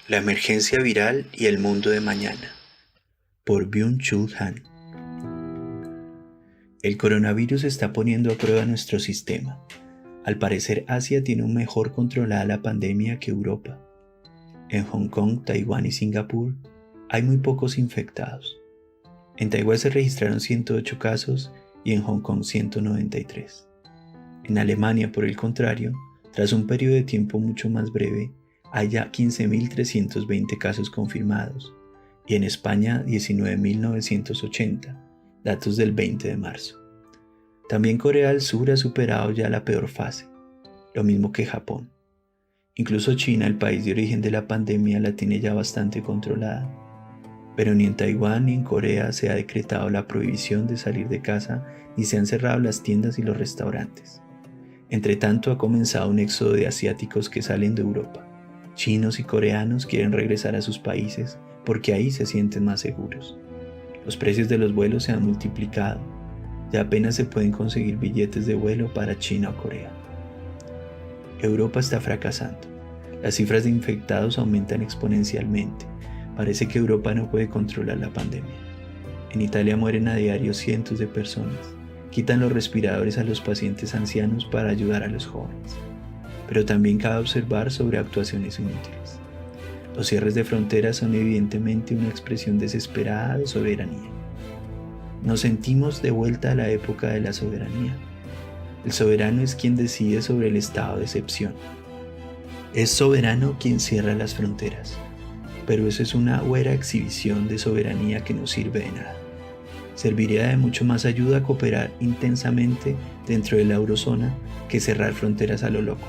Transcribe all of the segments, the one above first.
La emergencia viral y el mundo de mañana, por Byung-Chul Han. El coronavirus está poniendo a prueba nuestro sistema. Al parecer, Asia tiene un mejor controlada la pandemia que Europa. En Hong Kong, Taiwán y Singapur hay muy pocos infectados. En Taiwán se registraron 108 casos y en Hong Kong 193. En Alemania, por el contrario, tras un periodo de tiempo mucho más breve, hay ya 15.320 casos confirmados y en España 19.980, datos del 20 de marzo. También Corea del Sur ha superado ya la peor fase, lo mismo que Japón. Incluso China, el país de origen de la pandemia, la tiene ya bastante controlada. Pero ni en Taiwán ni en Corea se ha decretado la prohibición de salir de casa ni se han cerrado las tiendas y los restaurantes. Entre tanto, ha comenzado un éxodo de asiáticos que salen de Europa. Chinos y coreanos quieren regresar a sus países porque ahí se sienten más seguros. Los precios de los vuelos se han multiplicado. Ya apenas se pueden conseguir billetes de vuelo para China o Corea. Europa está fracasando. Las cifras de infectados aumentan exponencialmente. Parece que Europa no puede controlar la pandemia. En Italia mueren a diario cientos de personas. Quitan los respiradores a los pacientes ancianos para ayudar a los jóvenes. Pero también cabe observar sobreactuaciones inútiles. Los cierres de fronteras son evidentemente una expresión desesperada de soberanía. Nos sentimos de vuelta a la época de la soberanía. El soberano es quien decide sobre el estado de excepción. Es soberano quien cierra las fronteras. Pero eso es una huera exhibición de soberanía que no sirve de nada. Serviría de mucho más ayuda a cooperar intensamente dentro de la eurozona que cerrar fronteras a lo loco.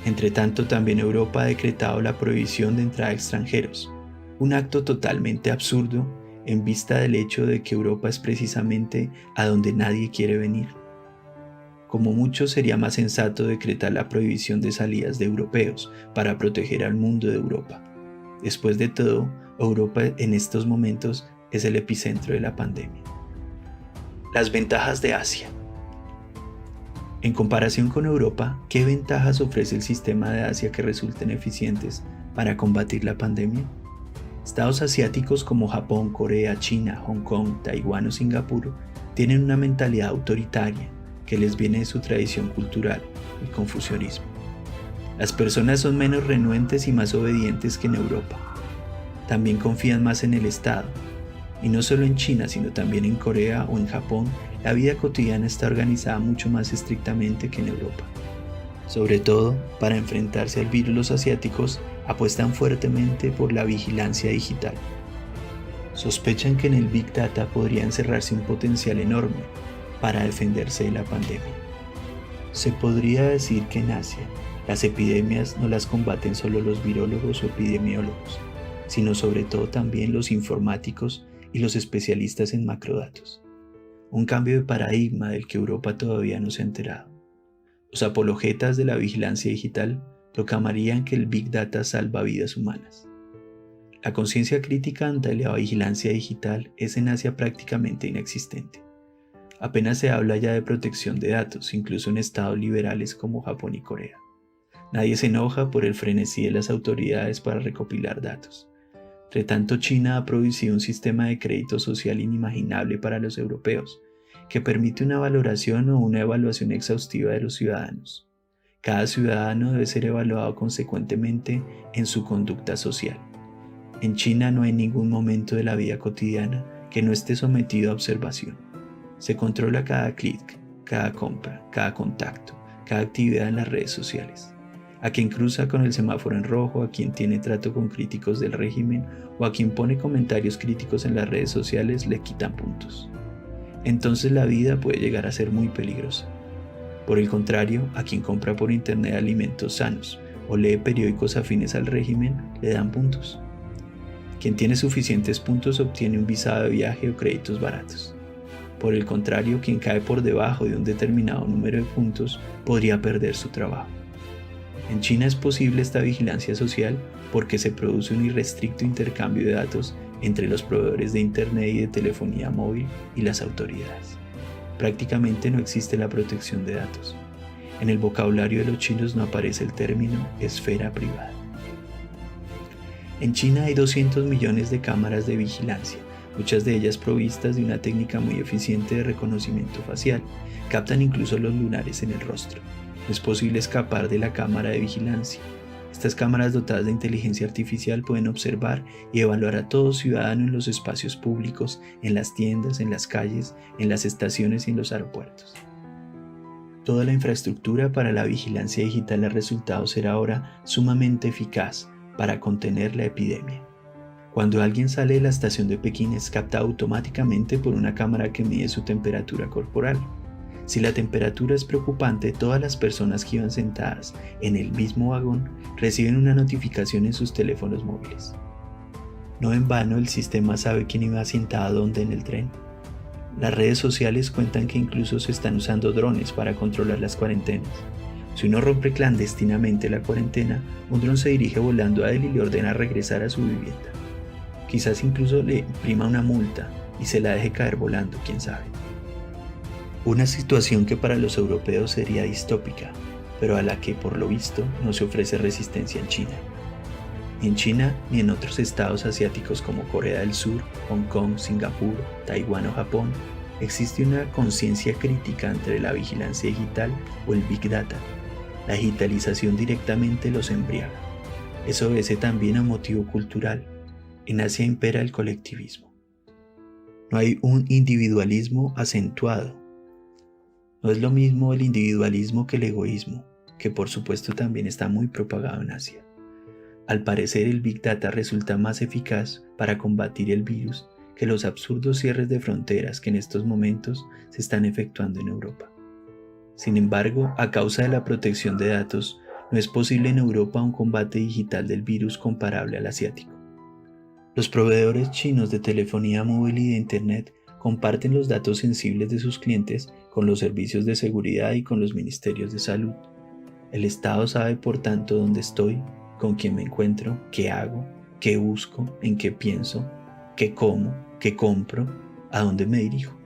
Entre tanto, también Europa ha decretado la prohibición de entrada de extranjeros, un acto totalmente absurdo en vista del hecho de que Europa es precisamente a donde nadie quiere venir. Como mucho sería más sensato decretar la prohibición de salidas de europeos para proteger al mundo de Europa. Después de todo, Europa en estos momentos es el epicentro de la pandemia. Las ventajas de Asia. En comparación con Europa, ¿qué ventajas ofrece el sistema de Asia que resulten eficientes para combatir la pandemia? Estados asiáticos como Japón, Corea, China, Hong Kong, Taiwán o Singapur tienen una mentalidad autoritaria que les viene de su tradición cultural, el confucianismo. Las personas son menos renuentes y más obedientes que en Europa. También confían más en el Estado. Y no solo en China, sino también en Corea o en Japón, la vida cotidiana está organizada mucho más estrictamente que en Europa. Sobre todo, para enfrentarse al virus, los asiáticos apuestan fuertemente por la vigilancia digital. Sospechan que en el Big Data podría encerrarse un potencial enorme para defenderse de la pandemia. Se podría decir que en Asia, las epidemias no las combaten solo los virólogos o epidemiólogos, sino sobre todo también los informáticos y los especialistas en macrodatos. Un cambio de paradigma del que Europa todavía no se ha enterado. Los apologetas de la vigilancia digital proclamarían que el Big Data salva vidas humanas. La conciencia crítica ante la vigilancia digital es en Asia prácticamente inexistente. Apenas se habla ya de protección de datos, incluso en estados liberales como Japón y Corea. Nadie se enoja por el frenesí de las autoridades para recopilar datos. Entre tanto, China ha producido un sistema de crédito social inimaginable para los europeos, que permite una valoración o una evaluación exhaustiva de los ciudadanos. Cada ciudadano debe ser evaluado consecuentemente en su conducta social. En China no hay ningún momento de la vida cotidiana que no esté sometido a observación. Se controla cada clic, cada compra, cada contacto, cada actividad en las redes sociales. A quien cruza con el semáforo en rojo, a quien tiene trato con críticos del régimen o a quien pone comentarios críticos en las redes sociales le quitan puntos. Entonces la vida puede llegar a ser muy peligrosa. Por el contrario, a quien compra por internet alimentos sanos o lee periódicos afines al régimen le dan puntos. Quien tiene suficientes puntos obtiene un visado de viaje o créditos baratos. Por el contrario, quien cae por debajo de un determinado número de puntos podría perder su trabajo. En China es posible esta vigilancia social porque se produce un irrestricto intercambio de datos entre los proveedores de Internet y de telefonía móvil y las autoridades. Prácticamente no existe la protección de datos. En el vocabulario de los chinos no aparece el término esfera privada. En China hay 200 millones de cámaras de vigilancia, muchas de ellas provistas de una técnica muy eficiente de reconocimiento facial. Captan incluso los lunares en el rostro. No es posible escapar de la cámara de vigilancia. Estas cámaras dotadas de inteligencia artificial pueden observar y evaluar a todo ciudadano en los espacios públicos, en las tiendas, en las calles, en las estaciones y en los aeropuertos. Toda la infraestructura para la vigilancia digital ha resultado ser ahora sumamente eficaz para contener la epidemia. Cuando alguien sale de la estación de Pekín es captado automáticamente por una cámara que mide su temperatura corporal. Si la temperatura es preocupante, todas las personas que iban sentadas en el mismo vagón reciben una notificación en sus teléfonos móviles. No en vano el sistema sabe quién iba sentado dónde en el tren. Las redes sociales cuentan que incluso se están usando drones para controlar las cuarentenas. Si uno rompe clandestinamente la cuarentena, un dron se dirige volando a él y le ordena regresar a su vivienda. Quizás incluso le imprima una multa y se la deje caer volando, quién sabe. Una situación que para los europeos sería distópica, pero a la que por lo visto no se ofrece resistencia en China. Ni en China ni en otros estados asiáticos como Corea del Sur, Hong Kong, Singapur, Taiwán o Japón, existe una conciencia crítica entre la vigilancia digital o el Big Data. La digitalización directamente los embriaga. Eso obedece también a un motivo cultural. En Asia impera el colectivismo. No hay un individualismo acentuado. No es lo mismo el individualismo que el egoísmo, que por supuesto también está muy propagado en Asia. Al parecer el Big Data resulta más eficaz para combatir el virus que los absurdos cierres de fronteras que en estos momentos se están efectuando en Europa. Sin embargo, a causa de la protección de datos, no es posible en Europa un combate digital del virus comparable al asiático. Los proveedores chinos de telefonía móvil y de Internet comparten los datos sensibles de sus clientes con los servicios de seguridad y con los ministerios de salud. El Estado sabe, por tanto, dónde estoy, con quién me encuentro, qué hago, qué busco, en qué pienso, qué como, qué compro, a dónde me dirijo.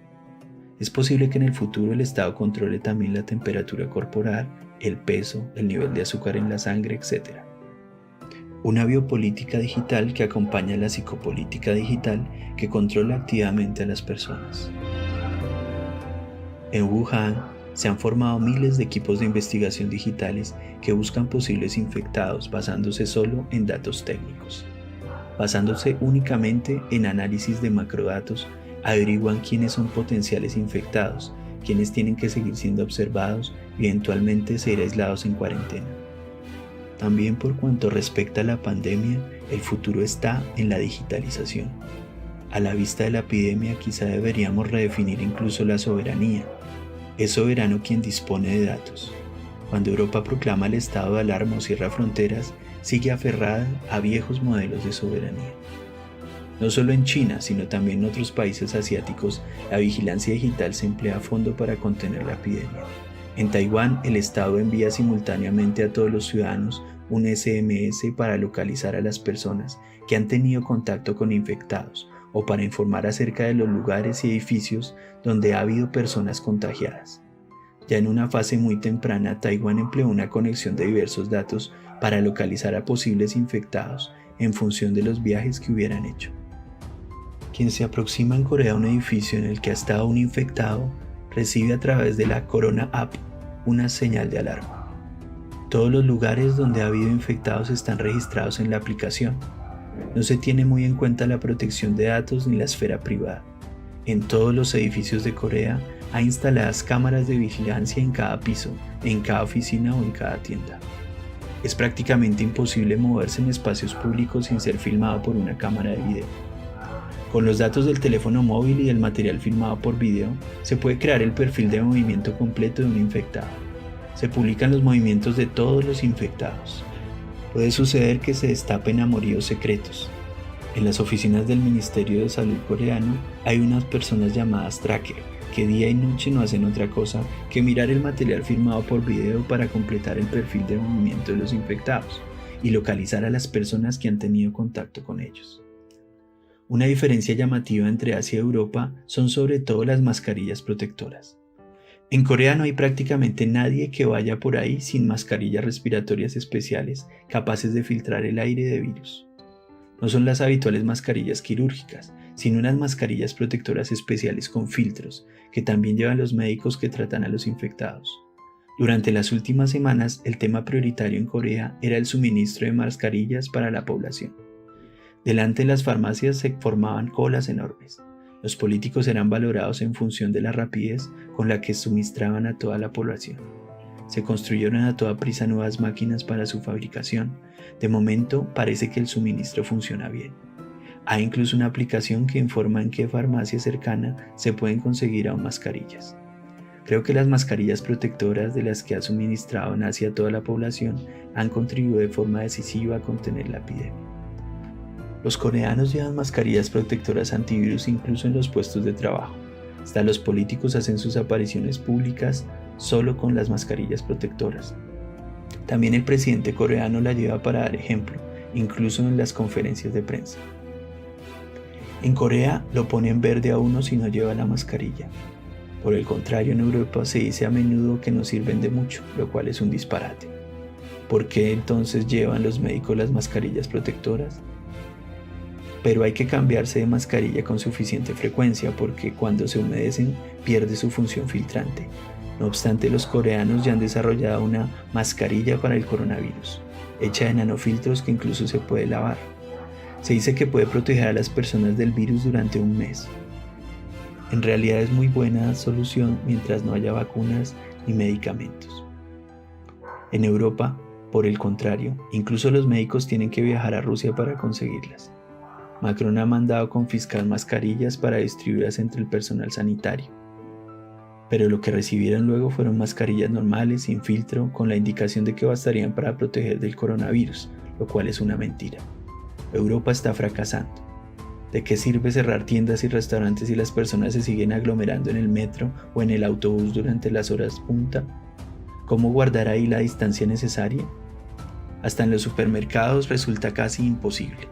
Es posible que en el futuro el Estado controle también la temperatura corporal, el peso, el nivel de azúcar en la sangre, etc. Una biopolítica digital que acompaña a la psicopolítica digital que controla activamente a las personas. En Wuhan se han formado miles de equipos de investigación digitales que buscan posibles infectados basándose solo en datos técnicos. Basándose únicamente en análisis de macrodatos, averiguan quiénes son potenciales infectados, quiénes tienen que seguir siendo observados y eventualmente ser aislados en cuarentena. También por cuanto respecta a la pandemia, el futuro está en la digitalización. A la vista de la epidemia quizá deberíamos redefinir incluso la soberanía. Es soberano quien dispone de datos. Cuando Europa proclama el estado de alarma o cierra fronteras, sigue aferrada a viejos modelos de soberanía. No solo en China, sino también en otros países asiáticos, la vigilancia digital se emplea a fondo para contener la epidemia. En Taiwán, el Estado envía simultáneamente a todos los ciudadanos un SMS para localizar a las personas que han tenido contacto con infectados o para informar acerca de los lugares y edificios donde ha habido personas contagiadas. Ya en una fase muy temprana, Taiwán empleó una conexión de diversos datos para localizar a posibles infectados en función de los viajes que hubieran hecho. Quien se aproxima en Corea a un edificio en el que ha estado un infectado, recibe a través de la Corona App una señal de alarma. Todos los lugares donde ha habido infectados están registrados en la aplicación. No se tiene muy en cuenta la protección de datos ni la esfera privada. En todos los edificios de Corea hay instaladas cámaras de vigilancia en cada piso, en cada oficina o en cada tienda. Es prácticamente imposible moverse en espacios públicos sin ser filmado por una cámara de video. Con los datos del teléfono móvil y del material filmado por video, se puede crear el perfil de movimiento completo de un infectado. Se publican los movimientos de todos los infectados. Puede suceder que se destapen amoríos secretos. En las oficinas del Ministerio de Salud coreano hay unas personas llamadas tracker que día y noche no hacen otra cosa que mirar el material filmado por video para completar el perfil de movimiento de los infectados y localizar a las personas que han tenido contacto con ellos. Una diferencia llamativa entre Asia y Europa son sobre todo las mascarillas protectoras. En Corea no hay prácticamente nadie que vaya por ahí sin mascarillas respiratorias especiales capaces de filtrar el aire de virus. No son las habituales mascarillas quirúrgicas, sino unas mascarillas protectoras especiales con filtros, que también llevan los médicos que tratan a los infectados. Durante las últimas semanas, el tema prioritario en Corea era el suministro de mascarillas para la población. Delante de las farmacias se formaban colas enormes. Los políticos eran valorados en función de la rapidez con la que suministraban a toda la población. Se construyeron a toda prisa nuevas máquinas para su fabricación. De momento parece que el suministro funciona bien. Hay incluso una aplicación que informa en qué farmacia cercana se pueden conseguir aún mascarillas. Creo que las mascarillas protectoras de las que ha suministrado Asia a toda la población han contribuido de forma decisiva a contener la epidemia. Los coreanos llevan mascarillas protectoras antivirus incluso en los puestos de trabajo. Hasta los políticos hacen sus apariciones públicas solo con las mascarillas protectoras. También el presidente coreano la lleva para dar ejemplo, incluso en las conferencias de prensa. En Corea lo ponen verde a uno si no lleva la mascarilla. Por el contrario, en Europa se dice a menudo que no sirven de mucho, lo cual es un disparate. ¿Por qué entonces llevan los médicos las mascarillas protectoras? Pero hay que cambiarse de mascarilla con suficiente frecuencia porque cuando se humedecen pierde su función filtrante. No obstante, los coreanos ya han desarrollado una mascarilla para el coronavirus, hecha de nanofiltros que incluso se puede lavar. Se dice que puede proteger a las personas del virus durante un mes. En realidad es muy buena solución mientras no haya vacunas ni medicamentos. En Europa, por el contrario, incluso los médicos tienen que viajar a Rusia para conseguirlas. Macron ha mandado confiscar mascarillas para distribuirlas entre el personal sanitario. Pero lo que recibieron luego fueron mascarillas normales, sin filtro, con la indicación de que bastarían para proteger del coronavirus, lo cual es una mentira. Europa está fracasando. ¿De qué sirve cerrar tiendas y restaurantes si las personas se siguen aglomerando en el metro o en el autobús durante las horas punta? ¿Cómo guardar ahí la distancia necesaria? Hasta en los supermercados resulta casi imposible.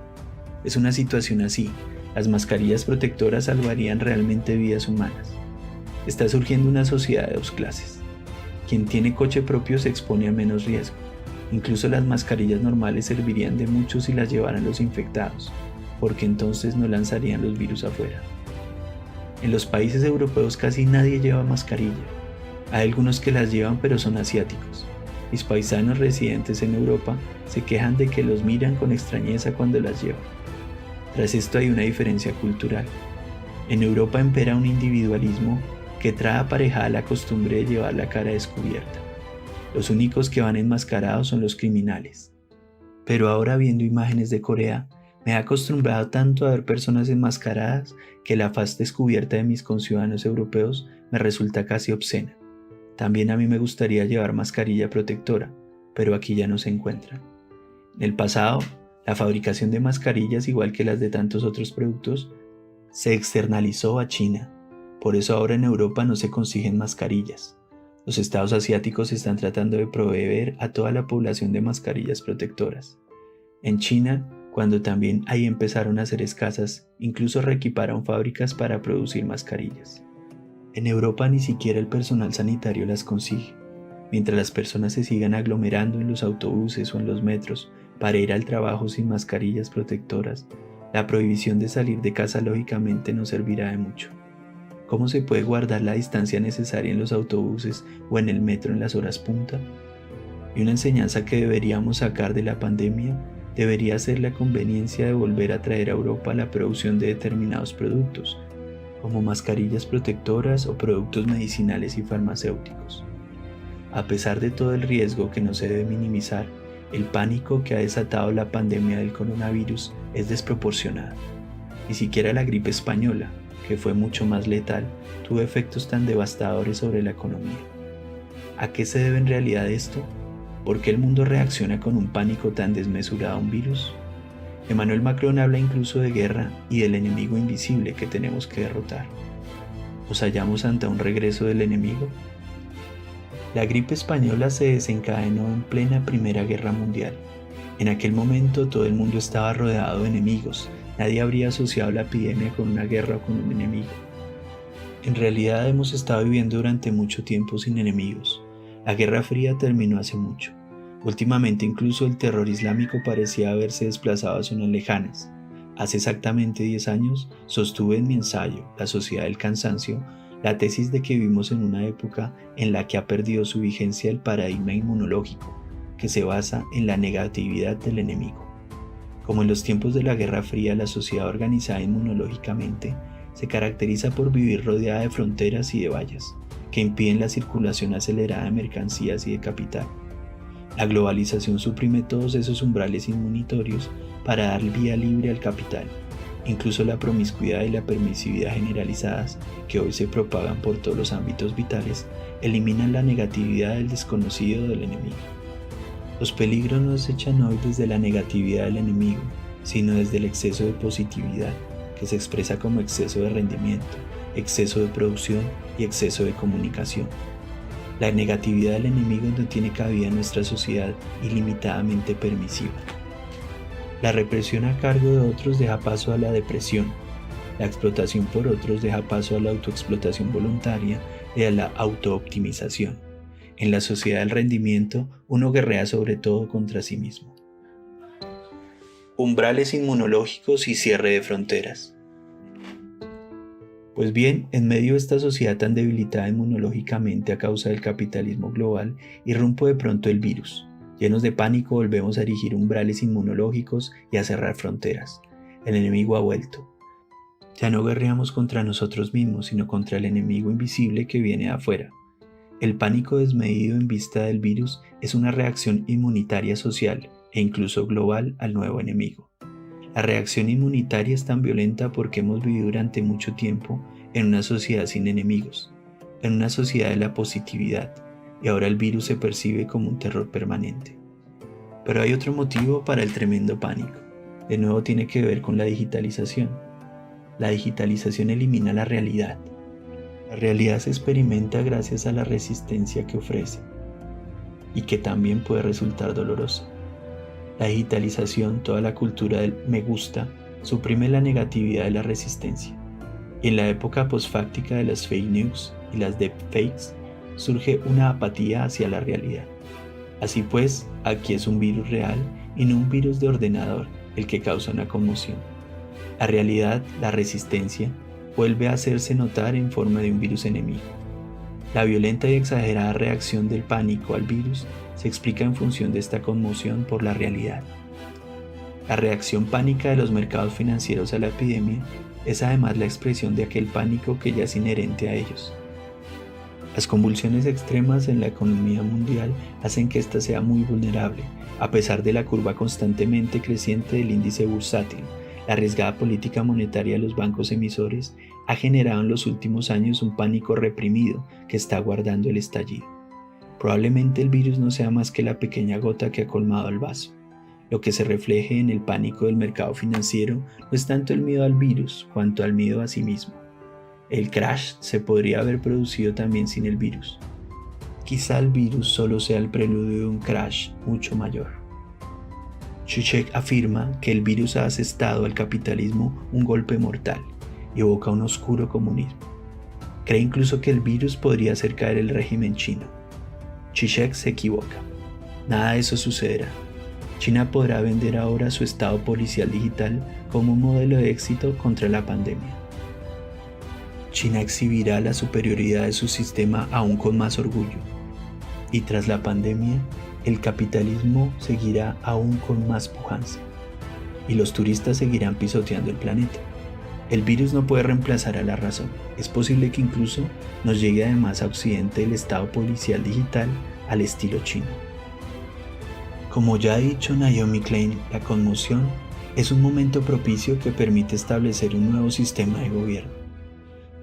Es una situación así. Las mascarillas protectoras salvarían realmente vidas humanas. Está surgiendo una sociedad de dos clases. Quien tiene coche propio se expone a menos riesgo. Incluso las mascarillas normales servirían de mucho si las llevaran los infectados, porque entonces no lanzarían los virus afuera. En los países europeos casi nadie lleva mascarilla. Hay algunos que las llevan pero son asiáticos. Mis paisanos residentes en Europa se quejan de que los miran con extrañeza cuando las llevan. Tras esto hay una diferencia cultural. En Europa impera un individualismo que trae aparejada la costumbre de llevar la cara descubierta. Los únicos que van enmascarados son los criminales. Pero ahora viendo imágenes de Corea, me he acostumbrado tanto a ver personas enmascaradas que la faz descubierta de mis conciudadanos europeos me resulta casi obscena. También a mí me gustaría llevar mascarilla protectora, pero aquí ya no se encuentran. En el pasado, la fabricación de mascarillas, igual que las de tantos otros productos, se externalizó a China. Por eso ahora en Europa no se consiguen mascarillas. Los estados asiáticos están tratando de proveer a toda la población de mascarillas protectoras. En China, cuando también ahí empezaron a ser escasas, incluso reequiparon fábricas para producir mascarillas. En Europa ni siquiera el personal sanitario las consigue. Mientras las personas se sigan aglomerando en los autobuses o en los metros para ir al trabajo sin mascarillas protectoras, la prohibición de salir de casa lógicamente no servirá de mucho. ¿Cómo se puede guardar la distancia necesaria en los autobuses o en el metro en las horas punta? Y una enseñanza que deberíamos sacar de la pandemia debería ser la conveniencia de volver a traer a Europa la producción de determinados productos, como mascarillas protectoras o productos medicinales y farmacéuticos. A pesar de todo el riesgo que no se debe minimizar, el pánico que ha desatado la pandemia del coronavirus es desproporcionado. Ni siquiera la gripe española, que fue mucho más letal, tuvo efectos tan devastadores sobre la economía. ¿A qué se debe en realidad esto? ¿Por qué el mundo reacciona con un pánico tan desmesurado a un virus? Emmanuel Macron habla incluso de guerra y del enemigo invisible que tenemos que derrotar. ¿Nos hallamos ante un regreso del enemigo? La gripe española se desencadenó en plena Primera Guerra Mundial. En aquel momento todo el mundo estaba rodeado de enemigos. Nadie habría asociado la epidemia con una guerra o con un enemigo. En realidad hemos estado viviendo durante mucho tiempo sin enemigos. La Guerra Fría terminó hace mucho. Últimamente incluso el terror islámico parecía haberse desplazado a zonas lejanas. Hace exactamente 10 años sostuve en mi ensayo La sociedad del cansancio la tesis de que vivimos en una época en la que ha perdido su vigencia el paradigma inmunológico, que se basa en la negatividad del enemigo. Como en los tiempos de la Guerra Fría, la sociedad organizada inmunológicamente se caracteriza por vivir rodeada de fronteras y de vallas, que impiden la circulación acelerada de mercancías y de capital. La globalización suprime todos esos umbrales inmunitorios para dar vía libre al capital. Incluso la promiscuidad y la permisividad generalizadas, que hoy se propagan por todos los ámbitos vitales, eliminan la negatividad del desconocido del enemigo. Los peligros no se echan hoy desde la negatividad del enemigo, sino desde el exceso de positividad, que se expresa como exceso de rendimiento, exceso de producción y exceso de comunicación. La negatividad del enemigo no tiene cabida en nuestra sociedad ilimitadamente permisiva. La represión a cargo de otros deja paso a la depresión. La explotación por otros deja paso a la autoexplotación voluntaria y a la autooptimización. En la sociedad del rendimiento, uno guerrea sobre todo contra sí mismo. Umbrales inmunológicos y cierre de fronteras. Pues bien, en medio de esta sociedad tan debilitada inmunológicamente a causa del capitalismo global, irrumpe de pronto el virus. Llenos de pánico volvemos a erigir umbrales inmunológicos y a cerrar fronteras. El enemigo ha vuelto. Ya no guerreamos contra nosotros mismos, sino contra el enemigo invisible que viene de afuera. El pánico desmedido en vista del virus es una reacción inmunitaria social e incluso global al nuevo enemigo. La reacción inmunitaria es tan violenta porque hemos vivido durante mucho tiempo en una sociedad sin enemigos, en una sociedad de la positividad, y ahora el virus se percibe como un terror permanente. Pero hay otro motivo para el tremendo pánico. De nuevo tiene que ver con la digitalización. La digitalización elimina la realidad. La realidad se experimenta gracias a la resistencia que ofrece y que también puede resultar dolorosa. La digitalización, toda la cultura del me gusta, suprime la negatividad de la resistencia. Y en la época postfáctica de las fake news y las deepfakes, surge una apatía hacia la realidad. Así pues, aquí es un virus real y no un virus de ordenador el que causa una conmoción. La realidad, la resistencia, vuelve a hacerse notar en forma de un virus enemigo. La violenta y exagerada reacción del pánico al virus se explica en función de esta conmoción por la realidad. La reacción pánica de los mercados financieros a la epidemia es además la expresión de aquel pánico que ya es inherente a ellos. Las convulsiones extremas en la economía mundial hacen que ésta sea muy vulnerable, a pesar de la curva constantemente creciente del índice bursátil. La arriesgada política monetaria de los bancos emisores ha generado en los últimos años un pánico reprimido que está aguardando el estallido. Probablemente el virus no sea más que la pequeña gota que ha colmado el vaso. Lo que se refleje en el pánico del mercado financiero no es tanto el miedo al virus cuanto al miedo a sí mismo. El crash se podría haber producido también sin el virus. Quizá el virus solo sea el preludio de un crash mucho mayor. Zizek afirma que el virus ha asestado al capitalismo un golpe mortal y evoca un oscuro comunismo. Cree incluso que el virus podría hacer caer el régimen chino. Zizek se equivoca. Nada de eso sucederá. China podrá vender ahora su estado policial digital como un modelo de éxito contra la pandemia. China exhibirá la superioridad de su sistema aún con más orgullo. Y tras la pandemia, el capitalismo seguirá aún con más pujanza. Y los turistas seguirán pisoteando el planeta. El virus no puede reemplazar a la razón. Es posible que incluso nos llegue además a Occidente el estado policial digital al estilo chino. Como ya ha dicho Naomi Klein, la conmoción es un momento propicio que permite establecer un nuevo sistema de gobierno.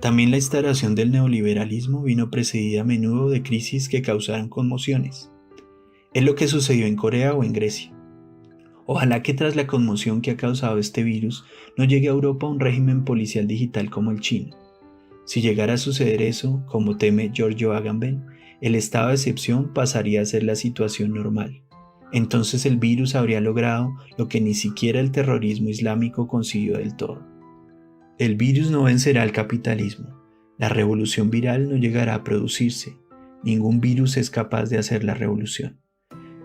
También la instalación del neoliberalismo vino precedida a menudo de crisis que causaron conmociones. Es lo que sucedió en Corea o en Grecia. Ojalá que tras la conmoción que ha causado este virus no llegue a Europa un régimen policial digital como el chino. Si llegara a suceder eso, como teme Giorgio Agamben, el estado de excepción pasaría a ser la situación normal. Entonces el virus habría logrado lo que ni siquiera el terrorismo islámico consiguió del todo. El virus no vencerá al capitalismo. La revolución viral no llegará a producirse. Ningún virus es capaz de hacer la revolución.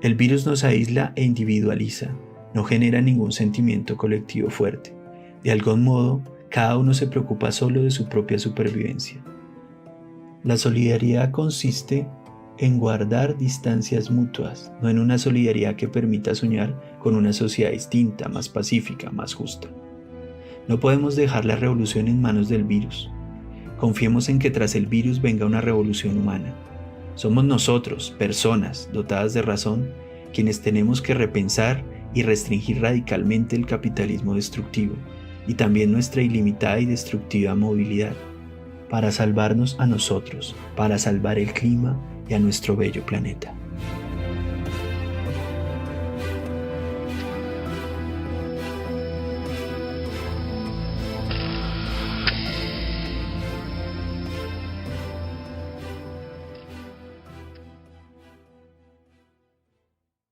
El virus nos aísla e individualiza. No genera ningún sentimiento colectivo fuerte. De algún modo, cada uno se preocupa solo de su propia supervivencia. La solidaridad consiste en guardar distancias mutuas, no en una solidaridad que permita soñar con una sociedad distinta, más pacífica, más justa. No podemos dejar la revolución en manos del virus. Confiemos en que tras el virus venga una revolución humana. Somos nosotros, personas dotadas de razón, quienes tenemos que repensar y restringir radicalmente el capitalismo destructivo y también nuestra ilimitada y destructiva movilidad, para salvarnos a nosotros, para salvar el clima y a nuestro bello planeta.